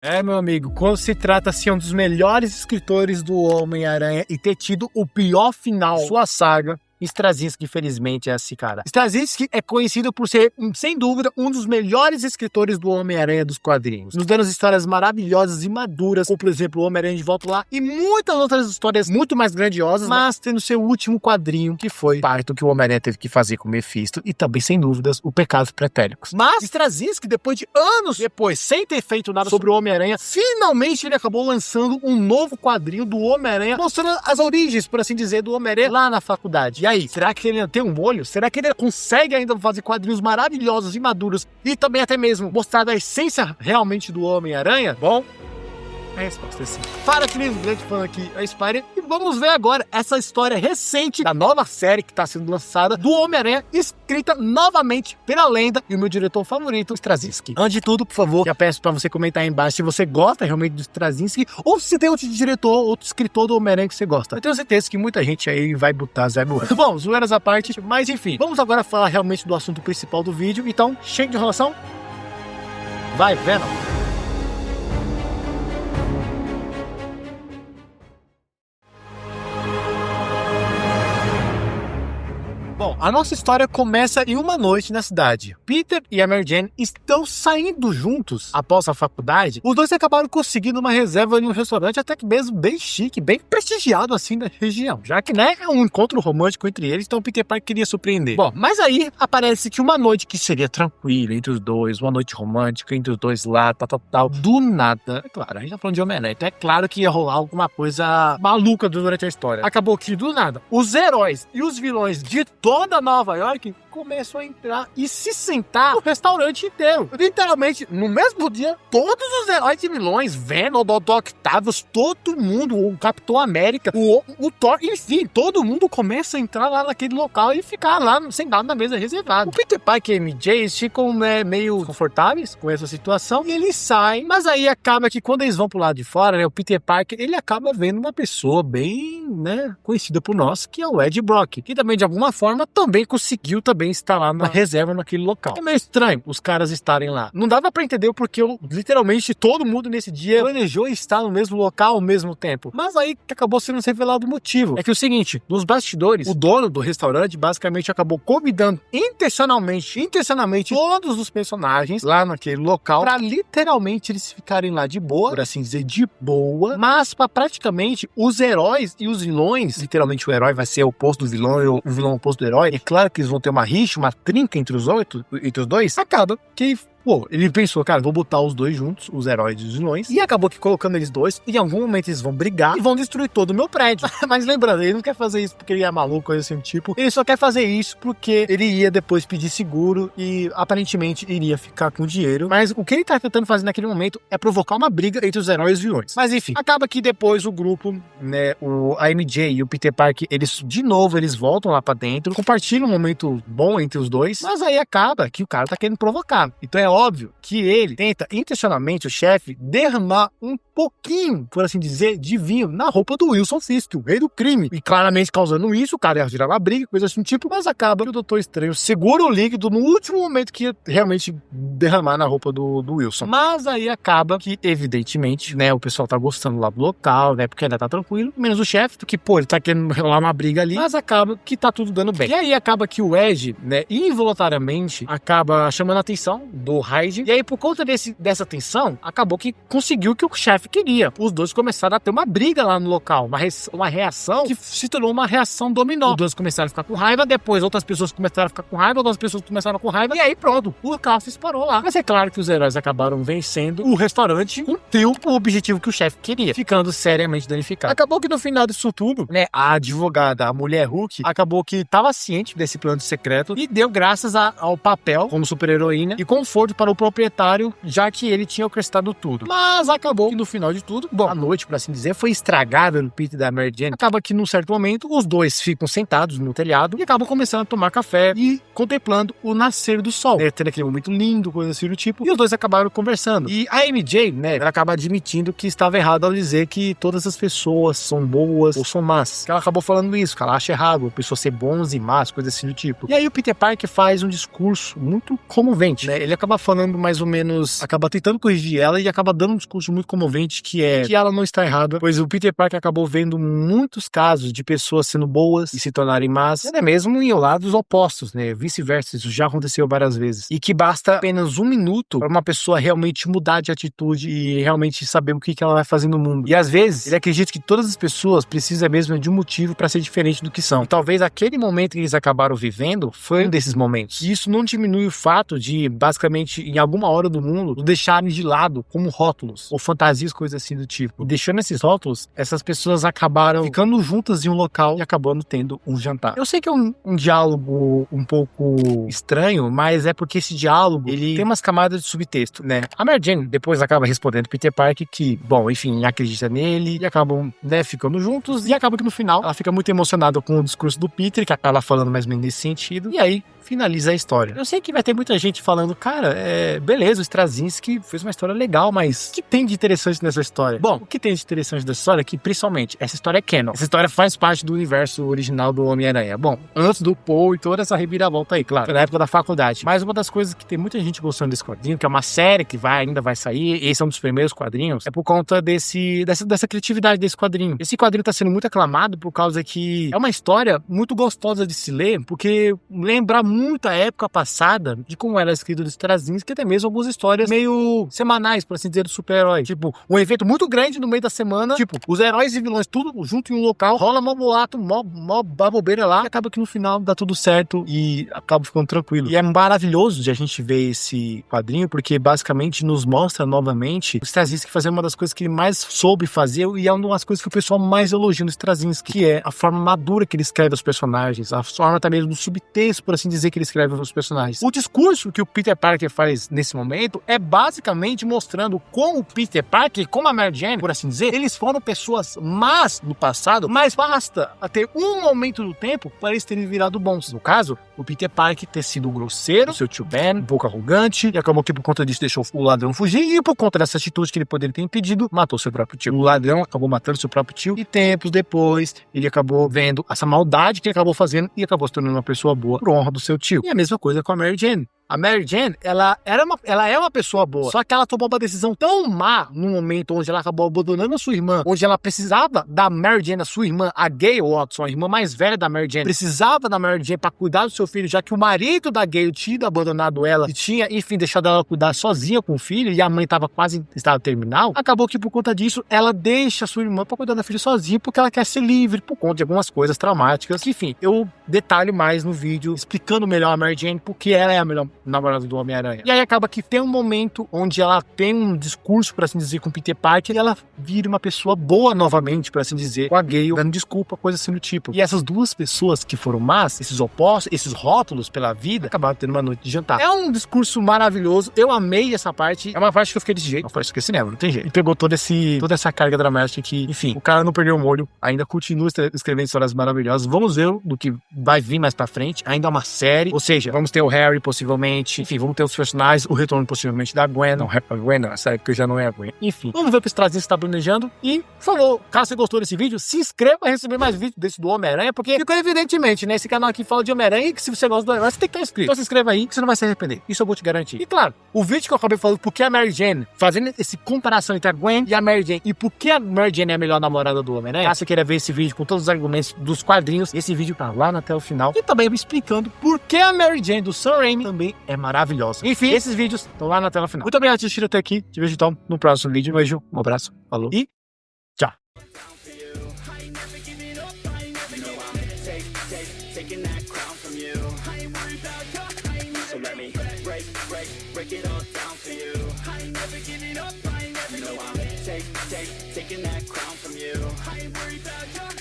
Meu amigo, quando se trata assim, um dos melhores escritores do Homem-Aranha e ter tido o pior final da sua saga, Straczynski, infelizmente, é esse cara. Straczynski é conhecido por ser, sem dúvida, um dos melhores escritores do Homem-Aranha dos quadrinhos, nos dando histórias maravilhosas e maduras, como, por exemplo, o Homem-Aranha de Volta Lá, e muitas outras histórias muito mais grandiosas, mas tendo seu último quadrinho, que foi o parto que o Homem-Aranha teve que fazer com o Mephisto, e também, sem dúvidas, o Pecados Pretéricos. Mas Straczynski, depois de anos depois, sem ter feito nada sobre o Homem-Aranha, finalmente ele acabou lançando um novo quadrinho do Homem-Aranha, mostrando as origens, por assim dizer, do Homem-Aranha lá na faculdade. E aí, será que ele ainda tem um molho? Será que ele consegue ainda fazer quadrinhos maravilhosos e maduros e também até mesmo mostrar a essência realmente do Homem-Aranha? Bom, a resposta é sim. Para que nem um grande fã aqui, a Spider, e vamos ver agora essa história recente da nova série que está sendo lançada do Homem-Aranha, escrita novamente pela lenda e o meu diretor favorito, Straczynski. Antes de tudo, por favor, já peço para você comentar aí embaixo se você gosta realmente do Straczynski ou se tem outro diretor, outro escritor do Homem-Aranha que você gosta. Eu tenho certeza que muita gente aí vai botar Zé Moura. Bom, zoeiras à parte, mas enfim, vamos agora falar realmente do assunto principal do vídeo. Então, cheio de enrolação, vai Venom! Bom, a nossa história começa em uma noite na cidade. Peter e a Mary Jane estão saindo juntos após a faculdade. Os dois acabaram conseguindo uma reserva em um restaurante até que mesmo bem chique, bem prestigiado assim da região. Já que, né, é um encontro romântico entre eles, então Peter Parker queria surpreender. Bom, mas aí aparece que uma noite que seria tranquila entre os dois, uma noite romântica entre os dois lá, tal, do nada. É claro, a gente tá falando de Homem-Aranha, então é claro que ia rolar alguma coisa maluca durante a história. Acabou que, do nada, os heróis e os vilões de toda Nova York começam a entrar e se sentar no restaurante inteiro. Literalmente, no mesmo dia, todos os heróis e vilões, Venom, Dr. Octavius, todo mundo, o Capitão América, o Thor, enfim, todo mundo começa a entrar lá naquele local e ficar lá sentado na mesa reservada. O Peter Parker e a MJ, eles ficam meio confortáveis com essa situação e eles saem, mas aí acaba que quando eles vão pro lado de fora, né, o Peter Parker, ele acaba vendo uma pessoa bem, né, conhecida por nós, que é o Ed Brock, que também de alguma forma também conseguiu estar lá na reserva naquele local. É meio estranho os caras estarem lá. Não dava pra entender porque literalmente todo mundo nesse dia planejou estar no mesmo local ao mesmo tempo. Mas aí que acabou sendo revelado o motivo. É que o seguinte, nos bastidores, o dono do restaurante basicamente acabou convidando intencionalmente todos os personagens lá naquele local pra literalmente eles ficarem lá de boa, por assim dizer, de boa, mas pra praticamente os heróis e os vilões, literalmente o herói vai ser o oposto do vilão e o vilão oposto do herói. É claro que eles vão ter uma rixa, uma trinca entre os dois. Acaba que, pô, ele pensou, cara, vou botar os dois juntos, os heróis e os vilões, e acabou que colocando eles dois, em algum momento eles vão brigar e vão destruir todo o meu prédio. Mas lembrando, ele não quer fazer isso porque ele é maluco, coisa assim, tipo, ele só quer fazer isso porque ele ia depois pedir seguro e aparentemente iria ficar com dinheiro. Mas o que ele tá tentando fazer naquele momento é provocar uma briga entre os heróis e os vilões. Mas enfim, acaba que depois o grupo, né, a MJ e o Peter Parker, eles voltam lá pra dentro, compartilham um momento bom entre os dois, mas aí acaba que o cara tá querendo provocar. Então é óbvio que ele tenta intencionalmente, o chefe, derramar um pouquinho, por assim dizer, de vinho na roupa do Wilson Fisk, o rei do crime. E claramente causando isso, o cara ia virar uma briga, coisa assim tipo, mas acaba que o Doutor Estranho segura o líquido no último momento que ia realmente derramar na roupa do Wilson. Mas aí acaba que, evidentemente, né, o pessoal tá gostando lá do local, né, porque ainda tá tranquilo, menos o chefe, que, pô, ele tá querendo rolar uma briga ali, mas acaba que tá tudo dando bem. E aí acaba que o Ed, né, involuntariamente, acaba chamando a atenção do Hyde, e aí por conta dessa tensão, acabou que conseguiu o que o chefe queria. Os dois começaram a ter uma briga lá no local, uma reação que se tornou uma reação dominó. Os dois começaram a ficar com raiva, depois outras pessoas começaram a ficar com raiva, outras pessoas começaram com raiva, e aí pronto, o caos se disparou lá. Mas é claro que os heróis acabaram vencendo o restaurante, cumpriu o objetivo que o chefe queria, ficando seriamente danificado. Acabou que no final disso tudo, né, a advogada, a mulher Hulk, acabou que estava ciente desse plano secreto e deu graças ao papel como super-heroína e conforto para o proprietário, já que ele tinha orquestrado tudo. Mas acabou que no final de tudo, bom, a noite, por assim dizer, foi estragada no Peter e da Mary Jane. Acaba que num certo momento, os dois ficam sentados no telhado e acabam começando a tomar café e contemplando o nascer do sol. Tendo aquele momento lindo, coisa assim do tipo, e os dois acabaram conversando. E a MJ, né, ela acaba admitindo que estava errado ao dizer que todas as pessoas são boas ou são más. Que ela acabou falando isso, que ela acha errado, pessoas ser bons e más, coisa assim do tipo. E aí o Peter Parker faz um discurso muito comovente, né? Ele acaba falando mais ou menos, acaba tentando corrigir ela e acaba dando um discurso muito comovente que é que ela não está errada, pois o Peter Parker acabou vendo muitos casos de pessoas sendo boas e se tornarem más, até mesmo em lados opostos, né? Vice-versa, isso já aconteceu várias vezes. E que basta apenas um minuto para uma pessoa realmente mudar de atitude e realmente saber o que ela vai fazer no mundo. E às vezes, ele acredita que todas as pessoas precisam mesmo de um motivo para ser diferente do que são. E talvez aquele momento que eles acabaram vivendo foi um desses momentos. E isso não diminui o fato de, basicamente, em alguma hora do mundo, deixarem de lado como rótulos ou fantasias, coisas assim do tipo. E deixando esses rótulos, essas pessoas acabaram ficando juntas em um local e acabando tendo um jantar. Eu sei que é um diálogo um pouco estranho, mas é porque esse diálogo, ele tem umas camadas de subtexto, né? A Mary Jane depois acaba respondendo Peter Parker que, bom, enfim, acredita nele e acabam, né, ficando juntos e acaba que no final ela fica muito emocionada com o discurso do Peter, que acaba falando mais ou menos nesse sentido, e aí finaliza a história. Eu sei que vai ter muita gente falando, cara, beleza, o Straczynski fez uma história legal, mas o que tem de interessante nessa história? Bom, o que tem de interessante dessa história é que, principalmente, essa história é canon. Essa história faz parte do universo original do Homem-Aranha. Bom, antes do Paul e toda essa reviravolta aí, claro, foi na época da faculdade. Mas uma das coisas que tem muita gente gostando desse quadrinho, que é uma série que ainda vai sair, esse é um dos primeiros quadrinhos, é por conta dessa criatividade desse quadrinho. Esse quadrinho tá sendo muito aclamado por causa que é uma história muito gostosa de se ler, porque lembra muito a época passada de como era escrito do Straczynski, até mesmo algumas histórias meio semanais, por assim dizer, do super-herói. Tipo, um evento muito grande no meio da semana, tipo, os heróis e vilões tudo junto em um local, rola mó boato, mó babobeira lá, e acaba que no final dá tudo certo e acaba ficando tranquilo. E é maravilhoso de a gente ver esse quadrinho, porque basicamente nos mostra novamente o Straczynski fazendo uma das coisas que ele mais soube fazer, e é uma das coisas que o pessoal mais elogia no Straczynski, que é a forma madura que ele escreve os personagens, a forma também do subtexto, por assim dizer, que ele escreve os personagens. O discurso que o Peter Parker faz nesse momento é basicamente mostrando como o Peter Parker, como a Mary Jane, por assim dizer, eles foram pessoas más no passado, mas basta ter um momento do tempo para eles terem virado bons. No caso, o Peter Parker ter sido grosseiro, seu tio Ben, um pouco arrogante, e acabou que por conta disso deixou o ladrão fugir, e por conta dessa atitude que ele poderia ter impedido, matou seu próprio tio. O ladrão acabou matando seu próprio tio, e tempos depois, ele acabou vendo essa maldade que ele acabou fazendo, e acabou se tornando uma pessoa boa por honra do seu tio. E a mesma coisa com a Mary Jane. A Mary Jane, ela é uma pessoa boa, só que ela tomou uma decisão tão má no momento onde ela acabou abandonando a sua irmã, onde ela precisava da Mary Jane, a sua irmã, a Gail Watson, a irmã mais velha da Mary Jane, precisava da Mary Jane para cuidar do seu filho, já que o marido da Gail tinha abandonado ela e tinha, enfim, deixado ela cuidar sozinha com o filho, e a mãe estava quase em estado terminal. Acabou que por conta disso, ela deixa a sua irmã para cuidar da filha sozinha, porque ela quer ser livre por conta de algumas coisas traumáticas. Enfim, eu detalho mais no vídeo, explicando melhor a Mary Jane, porque ela é a melhor namorada do Homem-Aranha. E aí acaba que tem um momento onde ela tem um discurso, por assim dizer, com o Peter Parker, e ela vira uma pessoa boa novamente, por assim dizer, com a Gail, dando desculpa, coisa assim do tipo. E essas duas pessoas que foram más, esses opostos, esses rótulos pela vida, acabaram tendo uma noite de jantar. É um discurso maravilhoso, eu amei essa parte, é uma parte que eu fiquei desse jeito, não foi esqueci não tem jeito. E pegou toda essa carga dramática que, enfim, o cara não perdeu o molho, ainda continua escrevendo histórias maravilhosas. Vamos ver do que vai vir mais pra frente, ainda é uma série, ou seja, vamos ter o Harry possivelmente, enfim, vamos ter os personagens, o retorno possivelmente da Gwen, não, a Gwen não, essa época já não é a Gwen. Enfim, vamos ver o que esse Straczynski está planejando e, por favor, caso você gostou desse vídeo, se inscreva para receber mais vídeos desse do Homem-Aranha, porque ficou evidentemente, né, esse canal aqui fala de Homem-Aranha e que se você gosta do Homem-Aranha, você tem que estar inscrito. Então se inscreva aí que você não vai se arrepender, isso eu vou te garantir. E claro, o vídeo que eu acabei falando, porque a Mary Jane, fazendo essa comparação entre a Gwen e a Mary Jane, e por que a Mary Jane é a melhor namorada do Homem-Aranha, caso você queira ver esse vídeo com todos os argumentos dos quadrinhos, esse vídeo tá lá até o final, e também explicando por que a Mary Jane do Sam Raimi também é maravilhosa. Enfim, esses vídeos estão lá na tela final. Muito obrigado por assistir até aqui. Te vejo então no próximo vídeo. Um beijo, um abraço, falou e tchau. Taking that crown from you. I ain't worried about your